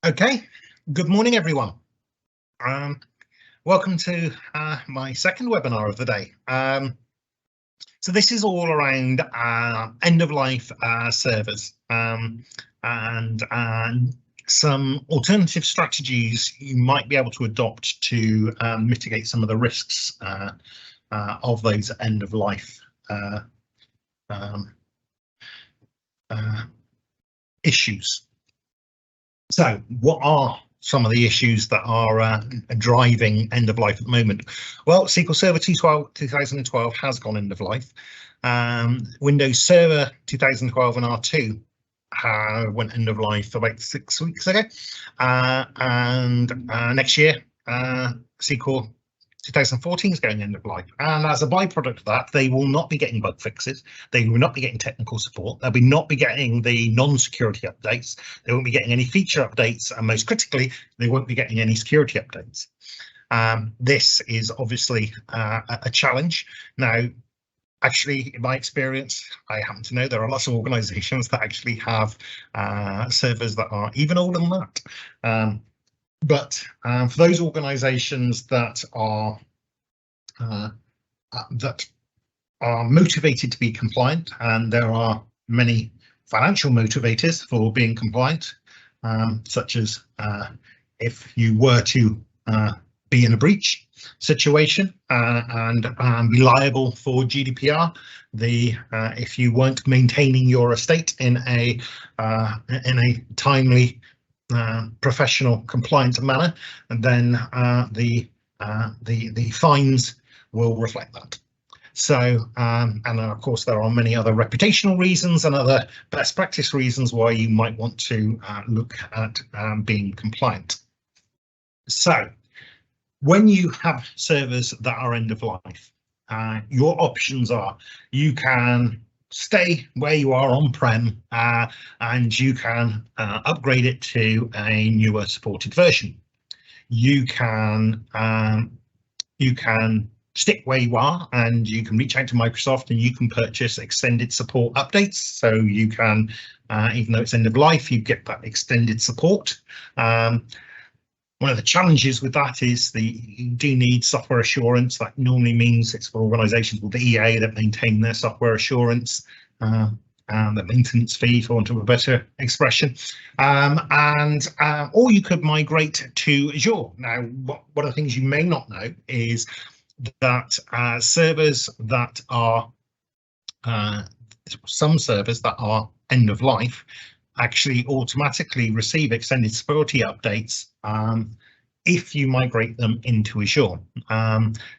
Okay, good morning, everyone. Um, Welcome to my second webinar of the day. So this is all around end-of-life servers and some alternative strategies you might be able to adopt to mitigate some of the risks of those end-of-life um, issues. So what are some of the issues that are driving end of life at the moment? Well, SQL Server 2012 has gone end of life. Windows Server 2012 and R2 went end of life about 6 weeks ago. And next year, SQL 2014 is going end of life, and as a byproduct of that, they will not be getting bug fixes, they will not be getting technical support, they'll not be getting the non-security updates, they won't be getting any feature updates, and most critically, they won't be getting any security updates. This is obviously a challenge. Now, actually, in my experience, I happen to know there are lots of organizations that actually have servers that are even older than that. But for those organizations that are motivated to be compliant, and there are many financial motivators for being compliant, such as if you were to be in a breach situation and be liable for GDPR, if you weren't maintaining your estate in a timely, professional, compliant manner, and then the fines will reflect that. So, and of course, there are many other reputational reasons and other best practice reasons why you might want to look at being compliant. So, when you have servers that are end of life, your options are you can stay where you are on-prem and you can upgrade it to a newer supported version. You can stick where you are and you can reach out to Microsoft and you can purchase extended support updates. So you can, even though it's end of life, you get that extended support. One of the challenges with that is you do need software assurance. That normally means it's for organizations with the EA that maintain their software assurance and the maintenance fee, for want of a better expression. Or you could migrate to Azure. Now, one of the things you may not know is that servers that are some servers that are end of life actually automatically receive extended security updates if you migrate them into Azure.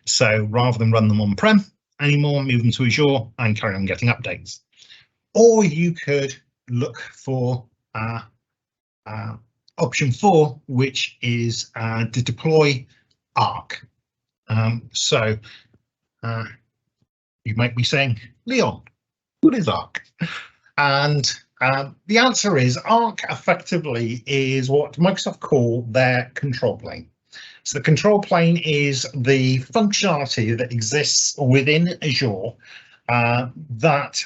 So rather than run them on-prem anymore, move them to Azure and carry on getting updates. Or you could look for option 4, which is to deploy Arc. So you might be saying, Leon, what is Arc? And the answer is Arc effectively is what Microsoft call their control plane. So the control plane is the functionality that exists within Azure that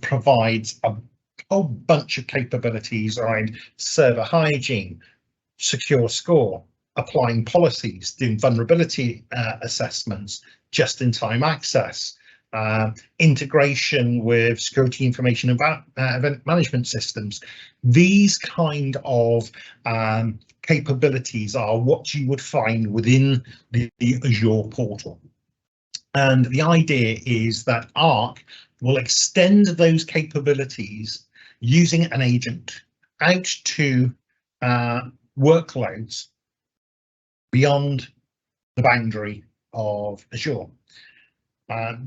provides a whole bunch of capabilities around server hygiene, secure score, applying policies, doing vulnerability assessments, just-in-time access, integration with security information about event management systems. These kind of capabilities are what you would find within the Azure portal. And the idea is that Arc will extend those capabilities using an agent out to workloads beyond the boundary of Azure.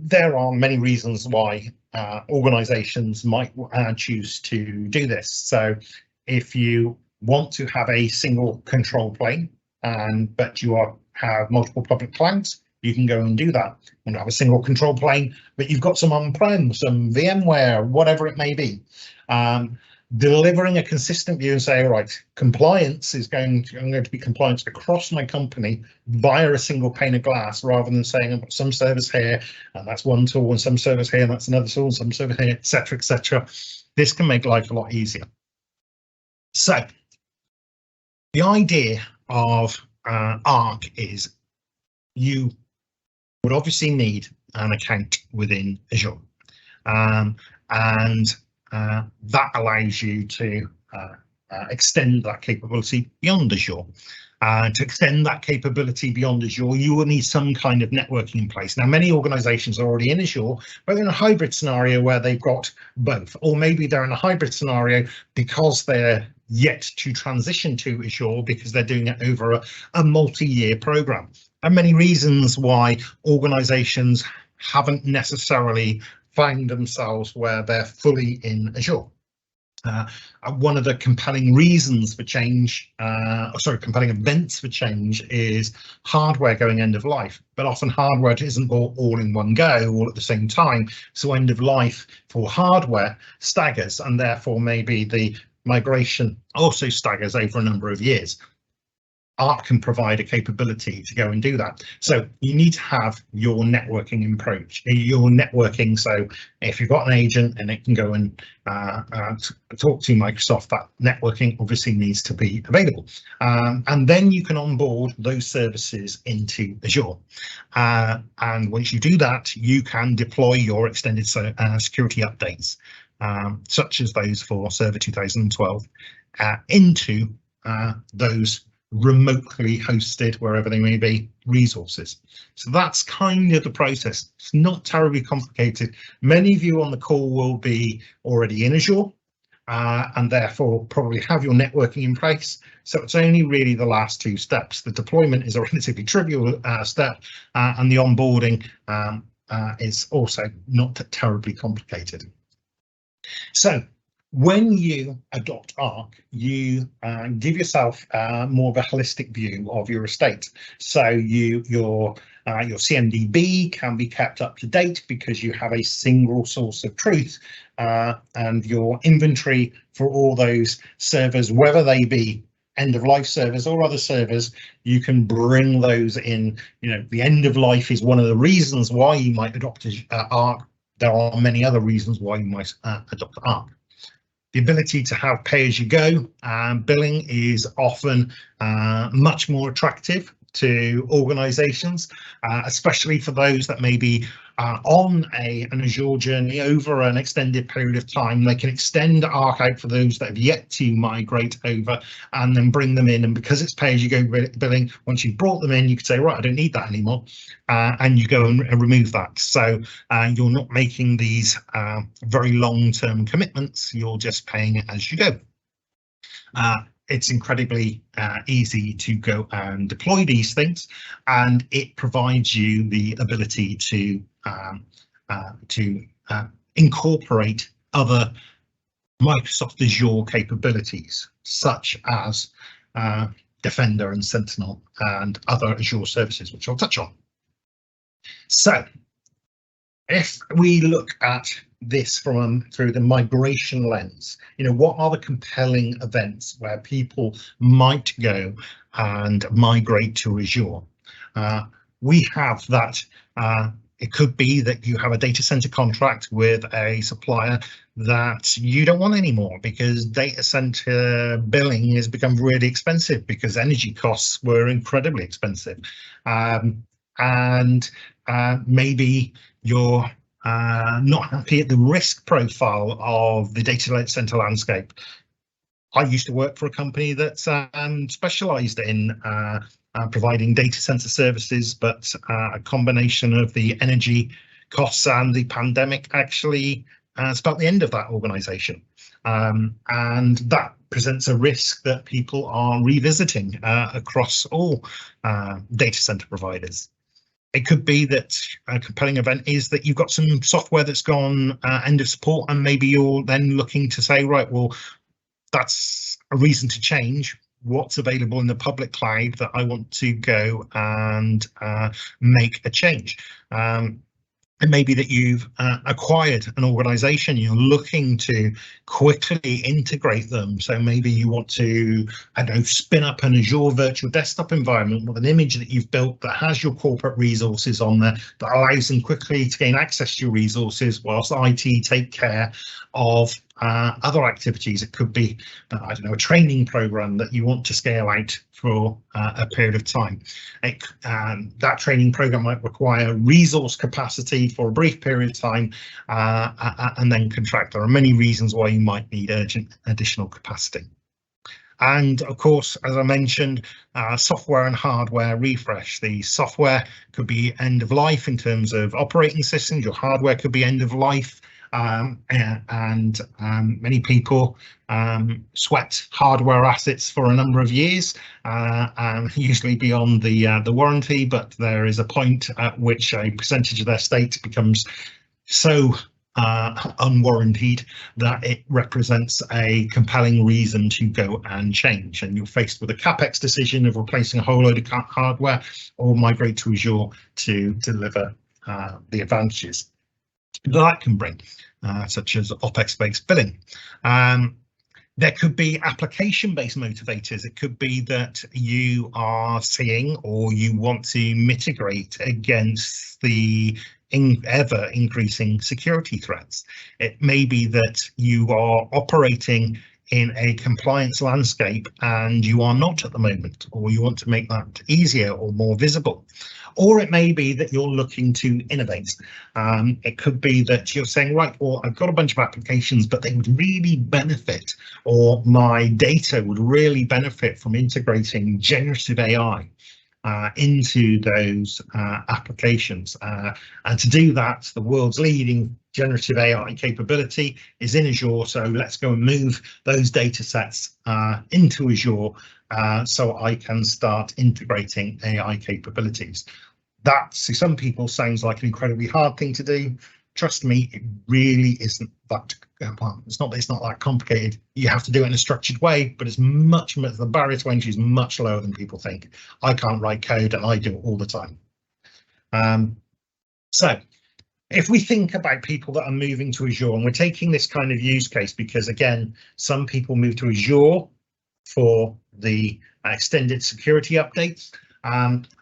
There are many reasons why organizations might choose to do this. So if you want to have a single control plane, but you have multiple public clouds, you can go and do that. You want to have a single control plane, but you've got some on-prem, some VMware, whatever it may be. Delivering a consistent view and say, all right, compliance is I'm going to be compliant across my company via a single pane of glass, rather than saying I've got some service here and that's one tool, and some service here and that's another tool, and some service here, etc., etc. This can make life a lot easier. So The idea of Arc is you would obviously need an account within Azure, and that allows you to extend that capability beyond Azure. To extend that capability beyond Azure, you will need some kind of networking in place. Now, many organizations are already in Azure, but they're in a hybrid scenario where they've got both, or maybe they're in a hybrid scenario because they're yet to transition to Azure because they're doing it over a multi-year program. And many reasons why organizations haven't necessarily found themselves where they're fully in Azure. One of the compelling reasons for change, compelling events for change is hardware going end of life, but often hardware isn't all in one go, all at the same time. So end of life for hardware staggers, and therefore maybe the migration also staggers over a number of years. Arc can provide a capability to go and do that. So you need to have your networking approach, your networking. So if you've got an agent and it can go and talk to Microsoft, that networking obviously needs to be available. And then you can onboard those services into Azure. And once you do that, you can deploy your extended security updates, such as those for Server 2012, into those remotely hosted, wherever they may be, resources. So that's kind of the process. It's not terribly complicated. Many of you on the call will be already in Azure and therefore probably have your networking in place. So it's only really the last two steps. The deployment is a relatively trivial step, and the onboarding is also not terribly complicated. So when you adopt Arc, you give yourself more of a holistic view of your estate. So your CMDB can be kept up to date because you have a single source of truth, and your inventory for all those servers, whether they be end of life servers or other servers, you can bring those in. You know, the end of life is one of the reasons why you might adopt Arc. There are many other reasons why you might adopt Arc. The ability to have pay-as-you-go billing is often much more attractive to organizations, especially for those that may be on an Azure journey over an extended period of time. They can extend Arc out for those that have yet to migrate over and then bring them in. And because it's pay-as-you-go billing, once you've brought them in, you can say, right, I don't need that anymore. And you go and remove that. So you're not making these very long-term commitments. You're just paying it as you go. It's incredibly easy to go and deploy these things, and it provides you the ability to incorporate other Microsoft Azure capabilities, such as Defender and Sentinel and other Azure services, which I'll touch on. So if we look at this through the migration lens, you know, what are the compelling events where people might go and migrate to Azure? We have that. It could be that you have a data center contract with a supplier that you don't want anymore because data center billing has become really expensive because energy costs were incredibly expensive. And maybe you're not happy at the risk profile of the data center landscape. I used to work for a company that specialized in providing data center services, but a combination of the energy costs and the pandemic actually spelled the end of that organization. And that presents a risk that people are revisiting across all data center providers. It could be that a compelling event is that you've got some software that's gone end of support, and maybe you're then looking to say, right, well, that's a reason to change what's available in the public cloud that I want to go and make a change. It may be that you've acquired an organization, you're looking to quickly integrate them. So maybe you want to, I don't know, spin up an Azure virtual desktop environment with an image that you've built that has your corporate resources on there, that allows them quickly to gain access to your resources whilst IT take care of other activities. It could be, I don't know, a training program that you want to scale out for a period of time. That training program might require resource capacity for a brief period of time and then contract. There are many reasons why you might need urgent additional capacity. And of course, as I mentioned, software and hardware refresh. The software could be end of life in terms of operating systems. Your hardware could be end of life. Many people sweat hardware assets for a number of years, usually beyond the warranty. But there is a point at which a percentage of their estate becomes so unwarranted that it represents a compelling reason to go and change, and you're faced with a capex decision of replacing a whole load of hardware or migrate to Azure to deliver the advantages that can bring, such as OPEX-based billing. There could be application-based motivators. It could be that you are seeing or you want to mitigate against the ever increasing security threats. It may be that you are operating in a compliance landscape and you are not at the moment, or you want to make that easier or more visible. Or it may be that you're looking to innovate. It could be that you're saying, right, well, I've got a bunch of applications, but they would really benefit, or my data would really benefit from integrating generative AI into those applications. And to do that, the world's leading generative AI capability is in Azure. So let's go and move those data sets into Azure so I can start integrating AI capabilities. That, to some people, sounds like an incredibly hard thing to do. Trust me, it really isn't that, well, it's not that complicated. You have to do it in a structured way, but it's the barrier to entry is much lower than people think. I can't write code and I do it all the time. So if we think about people that are moving to Azure, and we're taking this kind of use case because, again, some people move to Azure for the extended security updates,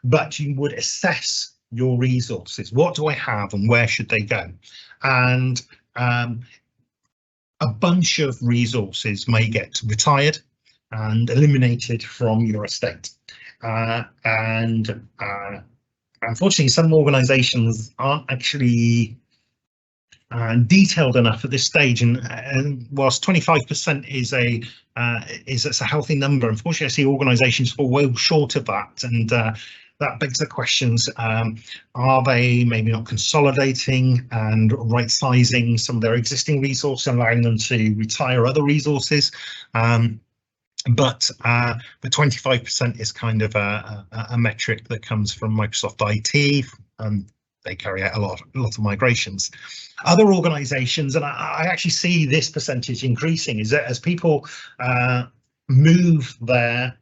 but you would assess your resources. What do I have and where should they go? And a bunch of resources may get retired and eliminated from your estate. Unfortunately, some organizations aren't actually detailed enough at this stage, and whilst 25% is a healthy number, unfortunately I see organizations fall well short of that, and that begs the questions, are they maybe not consolidating and right sizing some of their existing resources, allowing them to retire other resources? But the 25% is kind of a metric that comes from Microsoft IT. They carry out a lot of migrations. Other organizations, and I actually see this percentage increasing, is that as people move their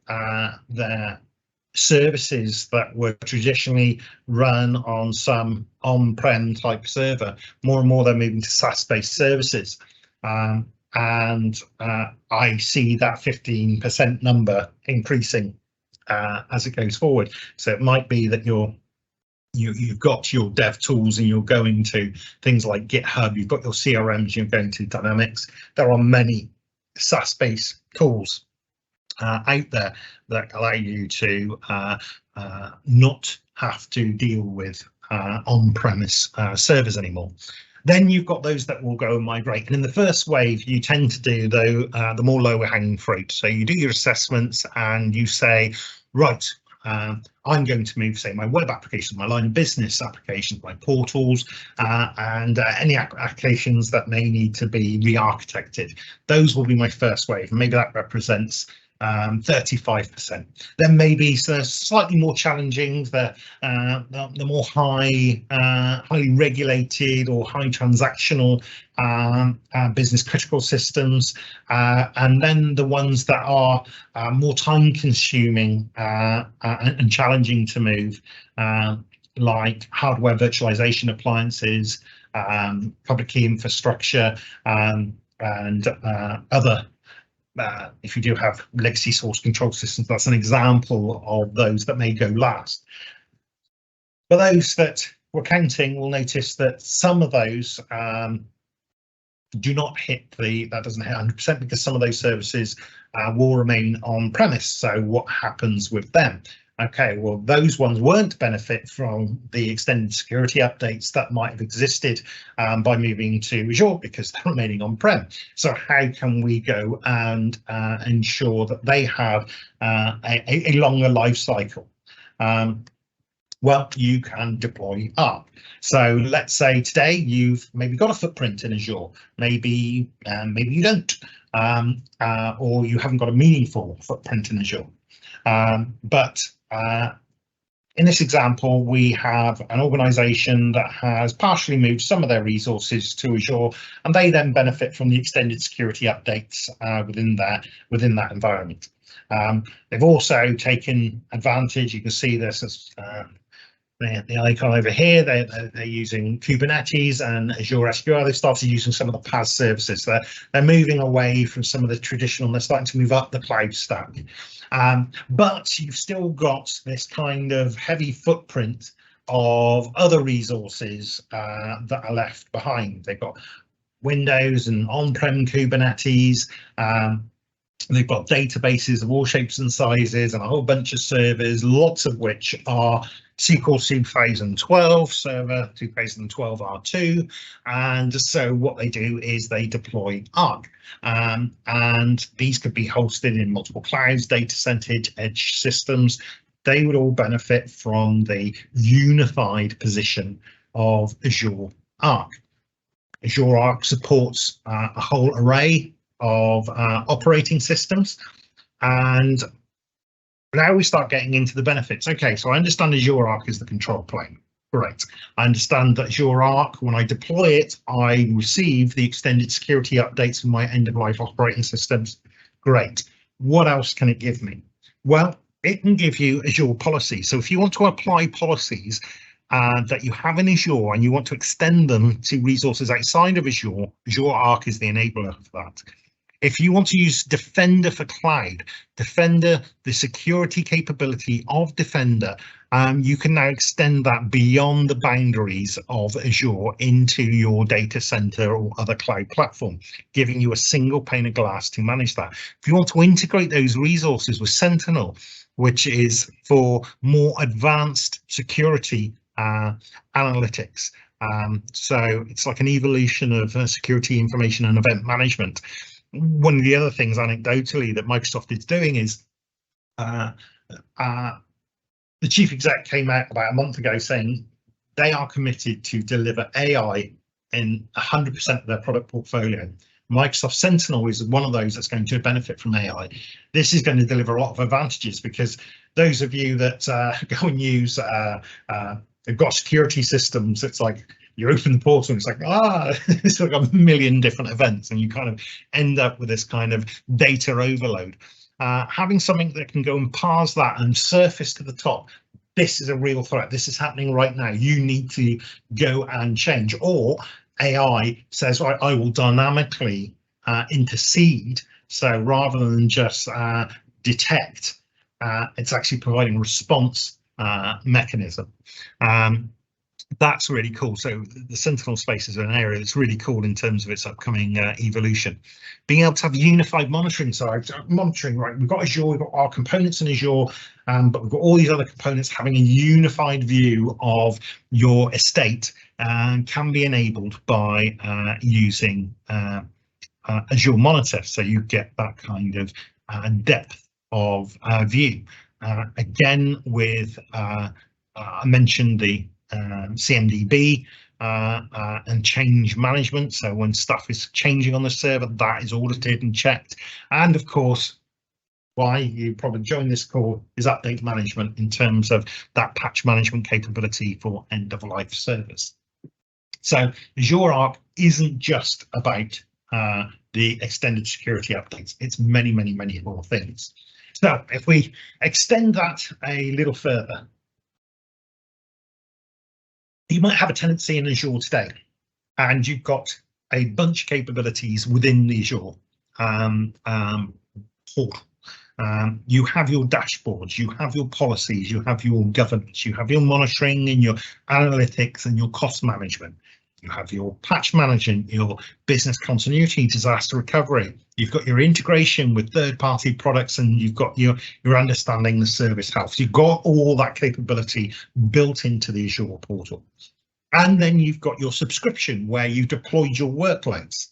services that were traditionally run on some on-prem type server, more and more they're moving to SaaS-based services. And I see that 15% number increasing as it goes forward. So it might be that you've got your dev tools and you're going to things like GitHub, you've got your CRMs, you're going to Dynamics. There are many SaaS-based tools out there that allow you to not have to deal with on-premise servers anymore. Then you've got those that will go and migrate. And in the first wave, you tend to do, though, the more lower hanging fruit. So you do your assessments and you say, right, I'm going to move, say, my web applications, my line of business applications, my portals, and any applications that may need to be re-architected. Those will be my first wave. And maybe that represents 35%. Then maybe slightly more challenging, the more highly regulated or high transactional business critical systems, and then the ones that are more time consuming and challenging to move, like hardware virtualization appliances, public key infrastructure, and other. If you do have legacy source control systems, that's an example of those that may go last. For those that were counting will notice that some of those do not hit that doesn't hit 100% because some of those services will remain on premise. So what happens with them? Okay, well, those ones won't benefit from the extended security updates that might have existed by moving to Azure because they're remaining on-prem. So how can we go and ensure that they have a longer life cycle? Well, you can deploy Arc. So let's say today you've maybe got a footprint in Azure, maybe you don't, or you haven't got a meaningful footprint in Azure. But in this example, we have an organization that has partially moved some of their resources to Azure, and they then benefit from the extended security updates within that environment. They've also taken advantage. You can see this as the icon over here. They're using Kubernetes and Azure SQL. They started using some of the PaaS services. They're moving away from some of the traditional. They're starting to move up the cloud stack. But you've still got this kind of heavy footprint of other resources that are left behind. They've got Windows and on-prem Kubernetes. They've got databases of all shapes and sizes and a whole bunch of servers, lots of which are SQL 2012, Server 2012 R2. And so what they do is they deploy Arc. And these could be hosted in multiple clouds, data center, edge systems. They would all benefit from the unified position of Azure Arc. Azure Arc supports a whole array of operating systems, and now we start getting into the benefits. Okay, so I understand Azure Arc is the control plane. Great. I understand that Azure Arc, when I deploy it, I receive the extended security updates from my end-of-life operating systems. Great. What else can it give me? Well, it can give you Azure policies. So if you want to apply policies that you have in Azure and you want to extend them to resources outside of Azure, Azure Arc is the enabler for that. If you want to use Defender for Cloud, Defender, the security capability of Defender, you can now extend that beyond the boundaries of Azure into your data center or other cloud platform, giving you a single pane of glass to manage that. If you want to integrate those resources with Sentinel, which is for more advanced security analytics, so it's like an evolution of security information and event management. One of the other things anecdotally that Microsoft is doing is the chief exec came out about a month ago saying they are committed to deliver AI in 100% of their product portfolio. Microsoft Sentinel is one of those that's going to benefit from AI. This is going to deliver a lot of advantages because those of you that go and use, they've got security systems, it's like, you open the portal and it's like, it's like a million different events, and you kind of end up with this kind of data overload. Having something that can go and parse that and surface to the top, this is a real threat. This is happening right now. You need to go and change. Or AI says, I will dynamically intercede. So rather than just detect, it's actually providing response mechanism. That's really cool. So the Sentinel space is an area that's really cool in terms of its upcoming evolution. Being able to have unified monitoring. So monitoring, right? We've got Azure, we've got our components in Azure, but we've got all these other components having a unified view of your estate and can be enabled by using Azure Monitor. So you get that kind of depth of view. Again, with I mentioned the CMDB and change management. So when stuff is changing on the server, that is audited and checked. And of course, why you probably joined this call is update management in terms of that patch management capability for end-of-life servers. So Azure Arc isn't just about the extended security updates. It's many, many, many more things. So if we extend that a little further, you might have a tenancy in Azure today, and you've got a bunch of capabilities within the Azure portal. You have your dashboards, you have your policies, you have your governance, you have your monitoring and your analytics and your cost management. You have your patch management, your business continuity, disaster recovery. You've got your integration with third-party products, and you've got your understanding the service health. You've got all that capability built into the Azure portal. And then you've got your subscription where you've deployed your workloads.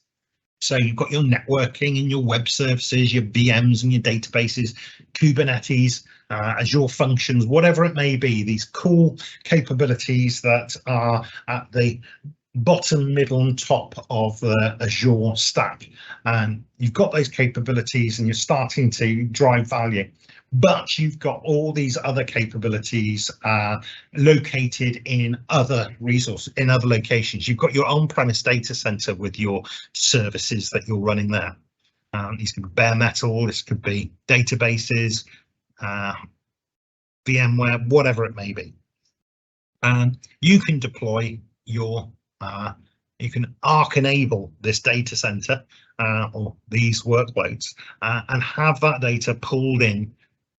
So you've got your networking and your web services, your VMs and your databases, Kubernetes, Azure Functions, whatever it may be, these cool capabilities that are at the bottom, middle and top of the Azure stack. And you've got those capabilities and you're starting to drive value. But you've got all these other capabilities located in other resources, in other locations. You've got your on-premise data center with your services that you're running there. These could be bare metal, this could be databases, VMware, whatever it may be. And you can deploy your, you can Arc enable this data center or these workloads and have that data pulled in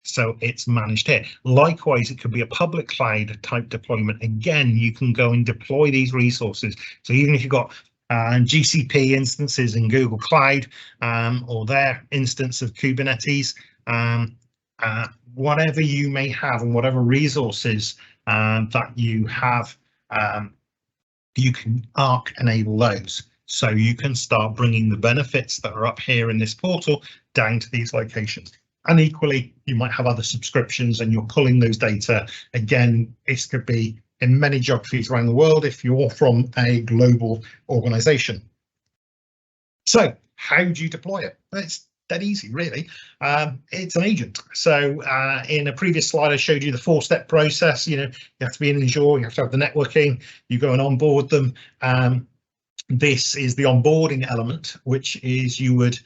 so it's managed here. Likewise, it could be a public cloud type deployment. Again, you can go and deploy these resources. So even if you've got GCP instances in Google Cloud or their instance of Kubernetes, whatever you may have and whatever resources that you have, you can Arc enable those. So you can start bringing the benefits that are up here in this portal down to these locations. And equally, you might have other subscriptions and you're pulling those data. Again, this could be in many geographies around the world if you're from a global organization. So how do you deploy it? It's that easy, really. It's an agent. So in a previous slide, I showed you the 4-step process. You have to be in Azure, you have to have the networking, you go and onboard them. This is the onboarding element, which is you would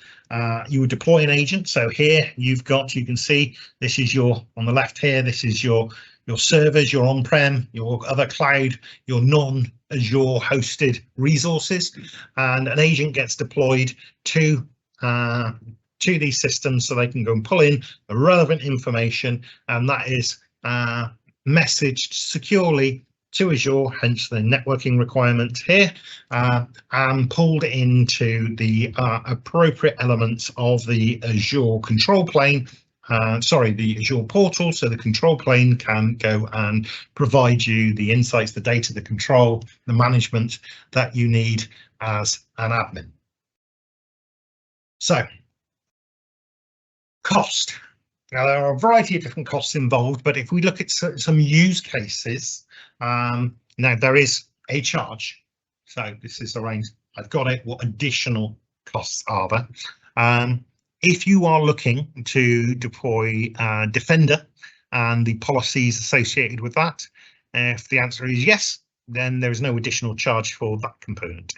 deploy an agent. So here you can see this is your, on the left here, this is your servers, your on-prem, your other cloud, your non-Azure hosted resources, and an agent gets deployed to these systems so they can go and pull in the relevant information, and that is messaged securely to Azure, hence the networking requirement here, and pulled into the appropriate elements of the Azure control plane, the Azure portal, so the control plane can go and provide you the insights, the data, the control, the management that you need as an admin. So, cost. Now, there are a variety of different costs involved, but if we look at some use cases, now there is a charge. So this is around, I've got it, what additional costs are there? If you are looking to deploy Defender and the policies associated with that, if the answer is yes, then there is no additional charge for that component.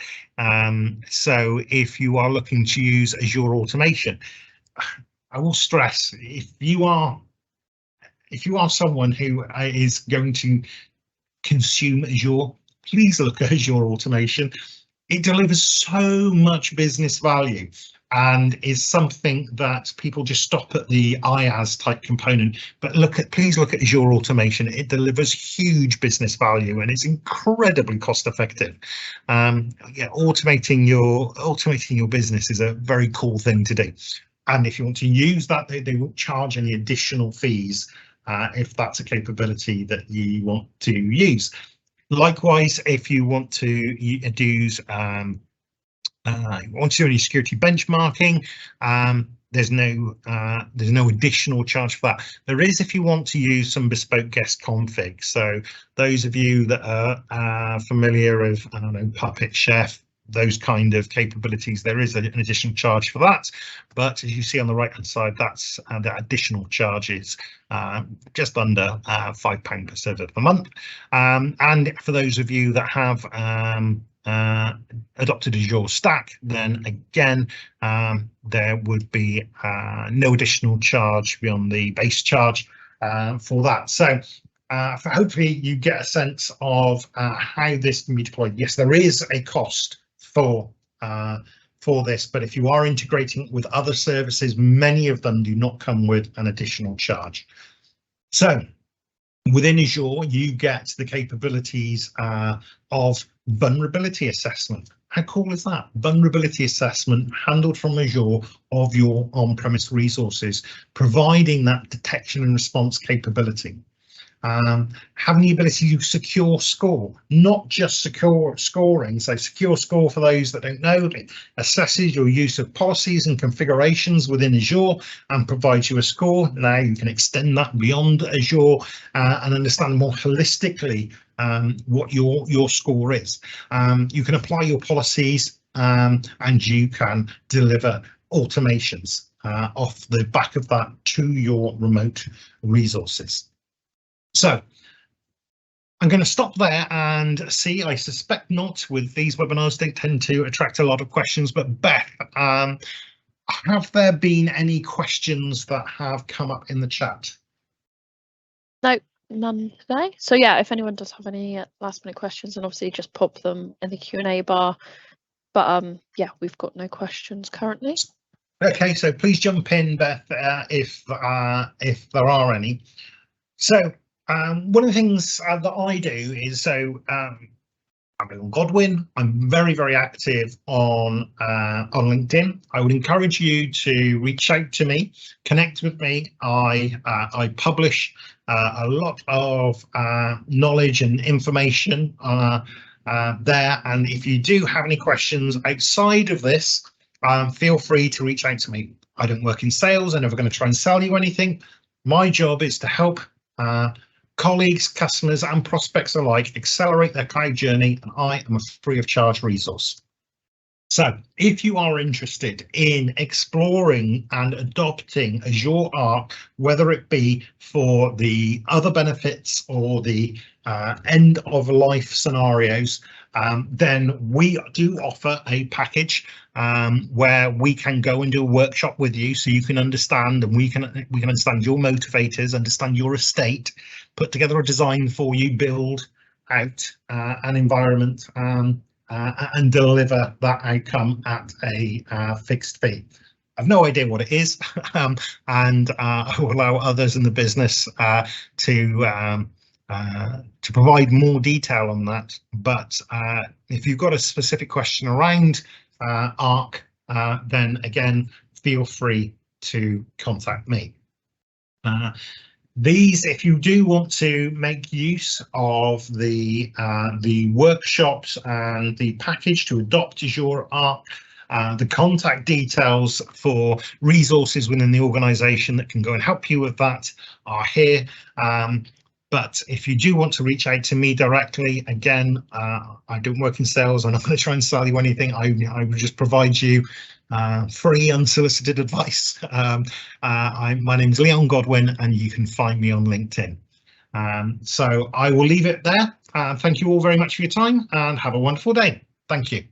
So if you are looking to use Azure Automation, I will stress, if you are someone who is going to consume Azure, please look at Azure Automation. It delivers so much business value and is something that people just stop at the IaaS type component. But please look at Azure Automation. It delivers huge business value and it's incredibly cost effective. Automating your business is a very cool thing to do. And if you want to use that, they won't charge any additional fees if that's a capability that you want to use. Likewise, if you want to do any security benchmarking, there's no additional charge for that. There is if you want to use some bespoke guest config. So those of you that are familiar with, I don't know, Puppet, Chef, those kind of capabilities, there is an additional charge for that. But as you see on the right hand side, that's the additional charges just under £5 per server per month. And for those of you that have adopted Azure Stack, then again there would be no additional charge beyond the base charge for that. So hopefully you get a sense of how this can be deployed. Yes, there is a cost for this, but if you are integrating it with other services, many of them do not come with an additional charge. So within Azure, you get the capabilities of vulnerability assessment. How cool is that? Vulnerability assessment handled from Azure of your on-premise resources, providing that detection and response capability. Having the ability to secure score, not just secure scoring. So secure score, for those that don't know, it assesses your use of policies and configurations within Azure and provides you a score. Now you can extend that beyond Azure and understand more holistically what your score is. You can apply your policies and you can deliver automations off the back of that to your remote resources. So I'm going to stop there and see. I suspect not, with these webinars, they tend to attract a lot of questions. But Beth, have there been any questions that have come up in the chat? No, none today. So yeah, if anyone does have any last minute questions, and obviously just pop them in the Q&A bar. But yeah, we've got no questions currently. Okay, so please jump in, Beth, if there are any. So one of the things that I do is, I'm Leon Godwin. I'm very, very active on LinkedIn. I would encourage you to reach out to me, connect with me. I publish a lot of knowledge and information there. And if you do have any questions outside of this, feel free to reach out to me. I don't work in sales. I'm never going to try and sell you anything. My job is to help colleagues, customers and prospects alike accelerate their cloud journey, and I am a free of charge resource. So if you are interested in exploring and adopting Azure Arc, whether it be for the other benefits or the end of life scenarios, then we do offer a package where we can go and do a workshop with you, so you can understand, and we can understand your motivators, understand your estate, put together a design for you, build out an environment and deliver that outcome at a fixed fee. I've no idea what it is, and I will allow others in the business to provide more detail on that. But if you've got a specific question around Arc, then again, feel free to contact me. If you do want to make use of the workshops and the package to adopt Azure Arc, the contact details for resources within the organisation that can go and help you with that are here. But if you do want to reach out to me directly, again, I don't work in sales. I'm not going to try and sell you anything. I will just provide you free, unsolicited advice. My name's Leon Godwin, and you can find me on LinkedIn. So I will leave it there. Thank you all very much for your time, and have a wonderful day. Thank you.